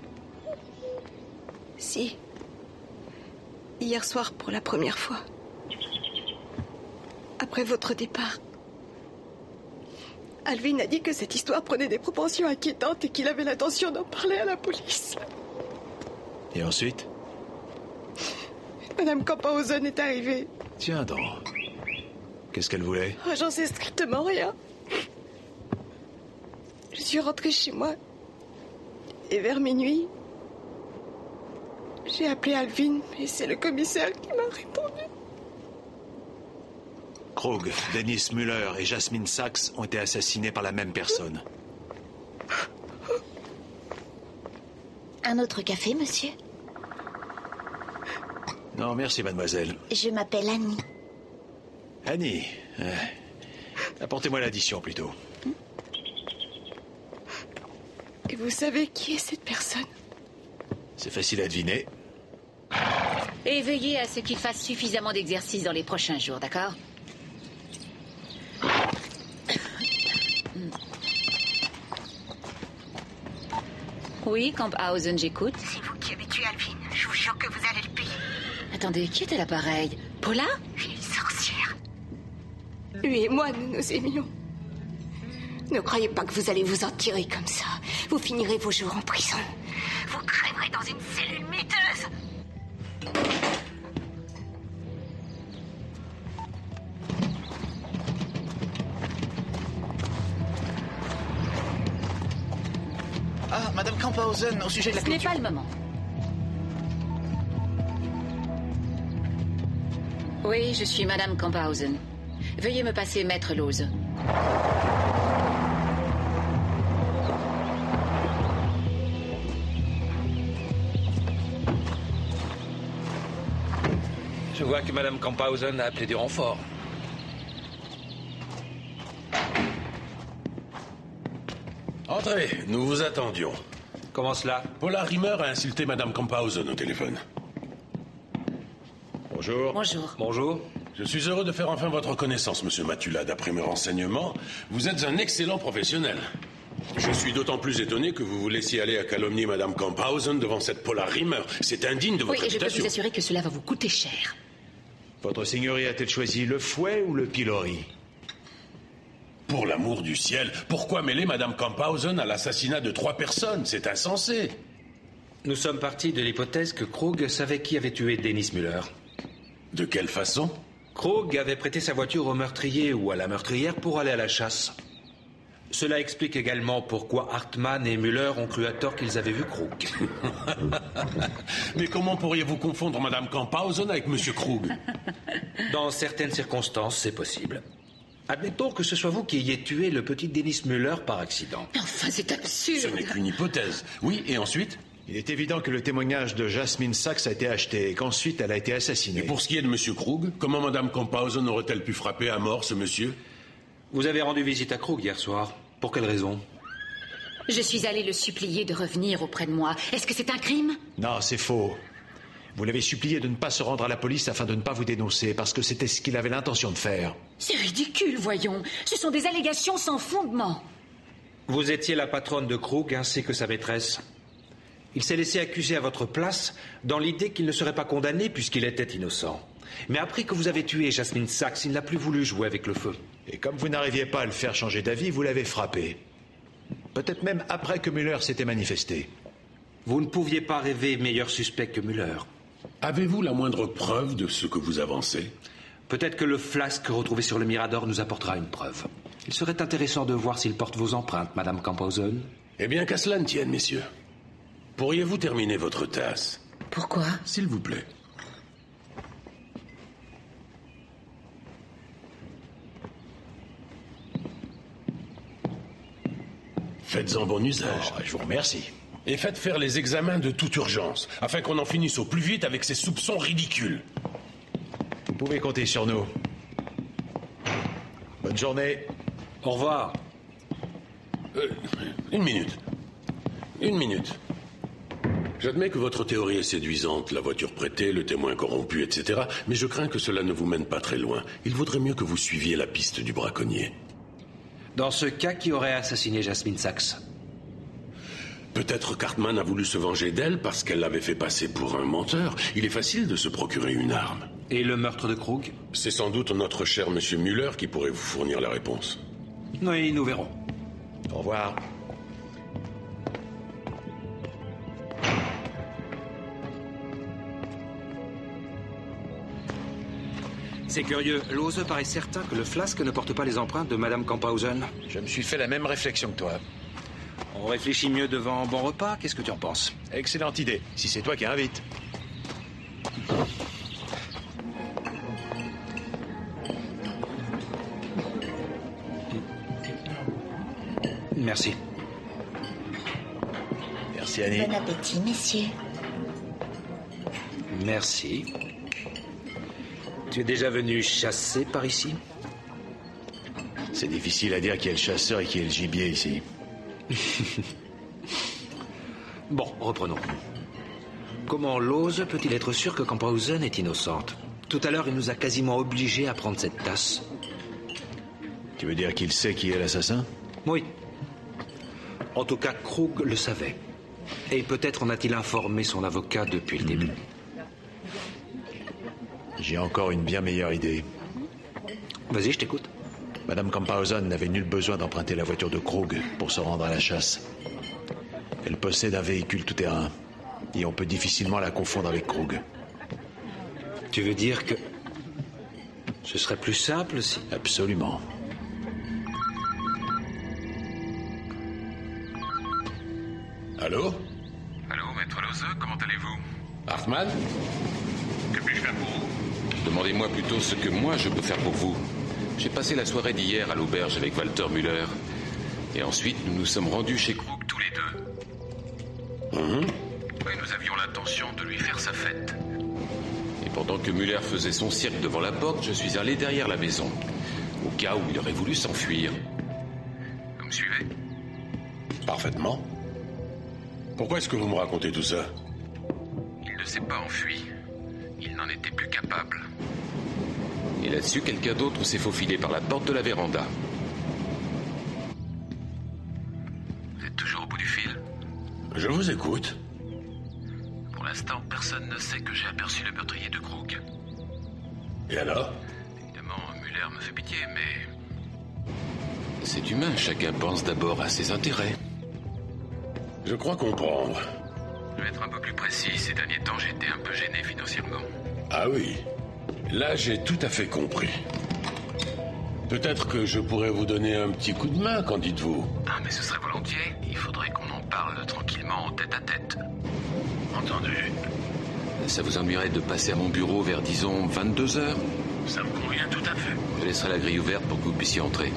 Si. Hier soir, pour la première fois. Après votre départ. Alvin a dit que cette histoire prenait des proportions inquiétantes et qu'il avait l'intention d'en parler à la police. Et ensuite? Madame Camphausen est arrivée. Tiens donc. Qu'est-ce qu'elle voulait? Oh, j'en sais strictement rien. Je suis rentrée chez moi. Et vers minuit, j'ai appelé Alvin, et c'est le commissaire qui m'a répondu. Krug, Dennis Müller et Jasmine Sachs ont été assassinés par la même personne. Un autre café, monsieur? Non, merci, mademoiselle. Je m'appelle Annie. Annie, apportez-moi l'addition plutôt. Et vous savez qui est cette personne? C'est facile à deviner. Et veillez à ce qu'il fasse suffisamment d'exercice dans les prochains jours, d'accord? Oui, Camphausen, j'écoute. C'est vous qui avez tué Alvin. Je vous jure que vous allez le payer. Attendez, qui est à l'appareil? Paula? Vieille sorcière. Lui et moi, nous nous aimions. Ne croyez pas que vous allez vous en tirer comme ça. Vous finirez vos jours en prison. Vous crèverez dans une cellule miteuse. Ah, Madame Camphausen, au sujet de la Ce n'est clôture. pas le moment. Oui, je suis Madame Camphausen. Veuillez me passer Maître Lose. Je vois que Madame Camphausen a appelé du renfort. Entrez, nous vous attendions. Comment cela? Paula Rimmer a insulté Madame Camphausen au téléphone. Bonjour. Bonjour. Bonjour. Je suis heureux de faire enfin votre connaissance, Monsieur Matula. D'après mes renseignements, vous êtes un excellent professionnel. Je suis d'autant plus étonné que vous vous laissiez aller à calomnier Madame Camphausen devant cette Paula Rimmer. C'est indigne de votre Oui, et je peux réputation. vous assurer que cela va vous coûter cher. Votre seigneurie a-t-elle choisi le fouet ou le pilori? Pour l'amour du ciel, pourquoi mêler Madame Camphausen à l'assassinat de 3 personnes? C'est insensé. Nous sommes partis de l'hypothèse que Krug savait qui avait tué Dennis Müller. De quelle façon? Krug avait prêté sa voiture au meurtrier ou à la meurtrière pour aller à la chasse. Cela explique également pourquoi Hartmann et Müller ont cru à tort qu'ils avaient vu Krug. Mais comment pourriez-vous confondre Madame Camphausen avec Monsieur Krug? Dans certaines circonstances, c'est possible. Admettons que ce soit vous qui ayez tué le petit Dennis Müller par accident. Enfin, c'est absurde. Ce n'est qu'une hypothèse. Oui, et ensuite? Il est évident que le témoignage de Jasmine Sachs a été acheté et qu'ensuite elle a été assassinée. Et pour ce qui est de Monsieur Krug, comment Madame Camphausen aurait-elle pu frapper à mort ce monsieur? Vous avez rendu visite à Krug hier soir. Pour quelle raison? Je suis allée le supplier de revenir auprès de moi. Est-ce que c'est un crime? Non, c'est faux. Vous l'avez supplié de ne pas se rendre à la police afin de ne pas vous dénoncer, parce que c'était ce qu'il avait l'intention de faire. C'est ridicule, voyons. Ce sont des allégations sans fondement. Vous étiez la patronne de Krug ainsi que sa maîtresse. Il s'est laissé accuser à votre place dans l'idée qu'il ne serait pas condamné puisqu'il était innocent. Mais après que vous avez tué Jasmine Sachs, il n'a plus voulu jouer avec le feu. Et comme vous n'arriviez pas à le faire changer d'avis, vous l'avez frappé. Peut-être même après que Müller s'était manifesté. Vous ne pouviez pas rêver meilleur suspect que Müller. Avez-vous la moindre preuve de ce que vous avancez? Peut-être que le flasque retrouvé sur le Mirador nous apportera une preuve. Il serait intéressant de voir s'il porte vos empreintes, Madame Camphausen. Eh bien, qu'à cela ne tienne, messieurs. Pourriez-vous terminer votre tasse? Pourquoi? S'il vous plaît. Faites-en bon usage. Je vous remercie. Et faites faire les examens de toute urgence, afin qu'on en finisse au plus vite avec ces soupçons ridicules. Vous pouvez compter sur nous. Bonne journée. Au revoir. Une minute. J'admets que votre théorie est séduisante, la voiture prêtée, le témoin corrompu, etc. Mais je crains que cela ne vous mène pas très loin. Il vaudrait mieux que vous suiviez la piste du braconnier. Dans ce cas, qui aurait assassiné Jasmine Sachs? Peut-être qu'Hartmann a voulu se venger d'elle parce qu'elle l'avait fait passer pour un menteur. Il est facile de se procurer une arme. Et le meurtre de Krug? C'est sans doute notre cher monsieur Müller qui pourrait vous fournir la réponse. Oui, nous verrons. Au revoir. C'est curieux. Lose paraît certain que le flasque ne porte pas les empreintes de Madame Camphausen. Je me suis fait la même réflexion que toi. On réfléchit mieux devant un bon repas. Qu'est-ce que tu en penses? Excellente idée, si c'est toi qui invites. Merci. Merci, Annie. Bon appétit, messieurs. Merci. Tu es déjà venu chasser par ici? C'est difficile à dire qui est le chasseur et qui est le gibier ici. Bon, reprenons. Comment Lose peut-il être sûr que Camphausen est innocente? Tout à l'heure, il nous a quasiment obligés à prendre cette tasse. Tu veux dire qu'il sait qui est l'assassin? Oui. En tout cas, Krug le savait. Et peut-être en a-t-il informé son avocat depuis le début. J'ai encore une bien meilleure idée. Vas-y, je t'écoute. Madame Camphausen n'avait nul besoin d'emprunter la voiture de Krug pour se rendre à la chasse. Elle possède un véhicule tout-terrain, et on peut difficilement la confondre avec Krug. Tu veux dire que ce serait plus simple si... Absolument. Allô? Allô, maître Lose, comment allez-vous? Hartmann? Que puis-je faire pour vous? Demandez-moi plutôt ce que moi je peux faire pour vous. J'ai passé la soirée d'hier à l'auberge avec Walter Müller. Et ensuite, nous nous sommes rendus chez Krug tous les deux. Oui, nous avions l'intention de lui faire sa fête. Et pendant que Müller faisait son cirque devant la porte, je suis allé derrière la maison, au cas où il aurait voulu s'enfuir. Vous me suivez? Parfaitement. Pourquoi est-ce que vous me racontez tout ça? Il ne s'est pas enfui. Il n'en était plus capable. Et là-dessus, quelqu'un d'autre s'est faufilé par la porte de la véranda. Vous êtes toujours au bout du fil? Je vous écoute. Pour l'instant, personne ne sait que j'ai aperçu le meurtrier de Krug. Et alors? Évidemment, Müller me fait pitié, mais... C'est humain, chacun pense d'abord à ses intérêts. Je crois comprendre. Je vais être un peu plus précis. Ces derniers temps, j'étais un peu gêné financièrement. Ah oui. Là, j'ai tout à fait compris. Peut-être que je pourrais vous donner un petit coup de main, qu'en dites-vous? Ah, mais ce serait volontiers. Il faudrait qu'on en parle tranquillement, tête à tête. Entendu. Ça vous ennuierait de passer à mon bureau vers, disons, 22h? Ça me convient tout à fait. Je laisserai la grille ouverte pour que vous puissiez entrer.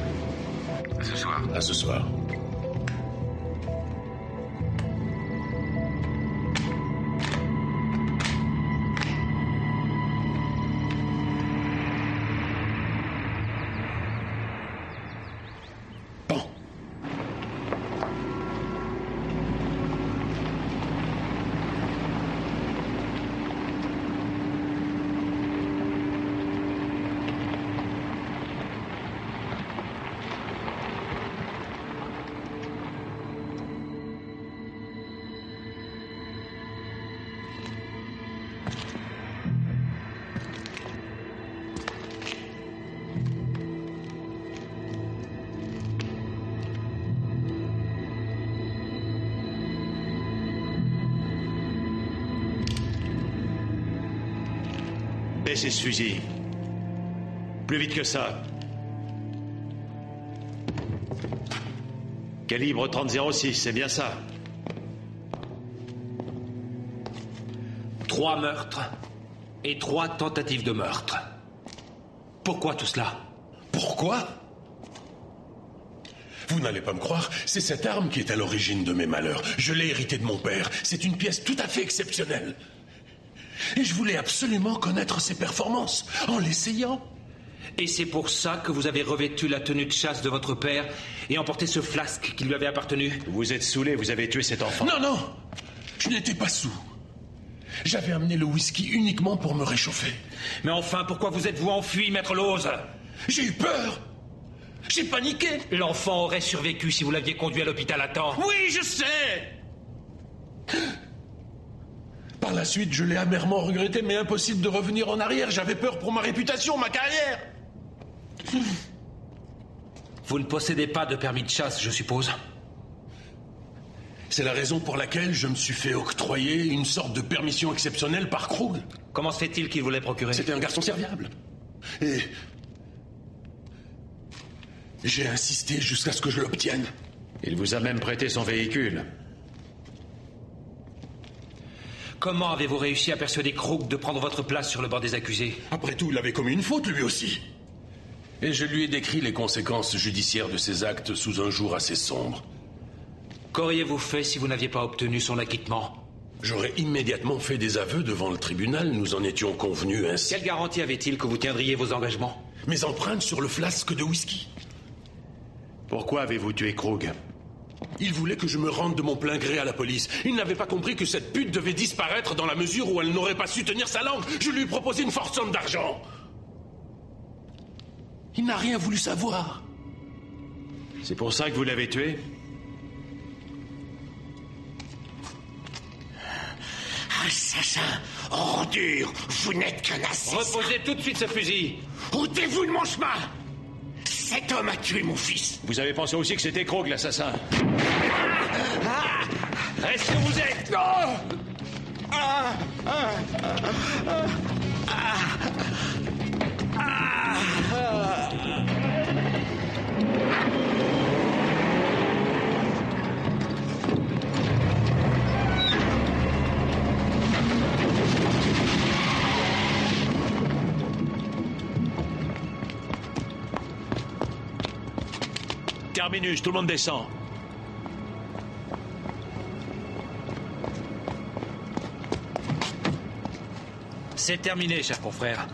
À ce soir. À ce soir. Baissez ce fusil. Plus vite que ça. Calibre 30-06, c'est bien ça. 3 meurtres et 3 tentatives de meurtre. Pourquoi tout cela? Pourquoi? Vous n'allez pas me croire, c'est cette arme qui est à l'origine de mes malheurs. Je l'ai héritée de mon père. C'est une pièce tout à fait exceptionnelle. Et je voulais absolument connaître ses performances, en l'essayant. Et c'est pour ça que vous avez revêtu la tenue de chasse de votre père et emporté ce flasque qui lui avait appartenu? Vous êtes saoulé, vous avez tué cet enfant. Non, non, je n'étais pas saoul. J'avais amené le whisky uniquement pour me réchauffer. Mais enfin, pourquoi vous êtes-vous enfui, maître Lose? J'ai eu peur. J'ai paniqué. L'enfant aurait survécu si vous l'aviez conduit à l'hôpital à temps. Oui, je sais. Par la suite, je l'ai amèrement regretté, mais impossible de revenir en arrière. J'avais peur pour ma réputation, ma carrière. Vous ne possédez pas de permis de chasse, je suppose? C'est la raison pour laquelle je me suis fait octroyer une sorte de permission exceptionnelle par Krug. Comment se fait-il qu'il vous l'ait procuré? C'était un garçon serviable. Et... j'ai insisté jusqu'à ce que je l'obtienne. Il vous a même prêté son véhicule. Comment avez-vous réussi à persuader Krug de prendre votre place sur le banc des accusés? Après tout, il avait commis une faute, lui aussi. Et je lui ai décrit les conséquences judiciaires de ses actes sous un jour assez sombre. Qu'auriez-vous fait si vous n'aviez pas obtenu son acquittement? J'aurais immédiatement fait des aveux devant le tribunal, nous en étions convenus ainsi. Quelle garantie avait-il que vous tiendriez vos engagements? Mes empreintes sur le flasque de whisky. Pourquoi avez-vous tué Krug? Il voulait que je me rende de mon plein gré à la police. Il n'avait pas compris que cette pute devait disparaître dans la mesure où elle n'aurait pas su tenir sa langue. Je lui ai proposé une forte somme d'argent. Il n'a rien voulu savoir. C'est pour ça que vous l'avez tué? Assassin, ordure, vous n'êtes qu'un assassin. Reposez tout de suite ce fusil. Ôtez-vous de mon chemin. Cet homme a tué mon fils. Vous avez pensé aussi que c'était Krog, l'assassin. Restez où vous êtes. Terminus, tout le monde descend. C'est terminé, cher confrère.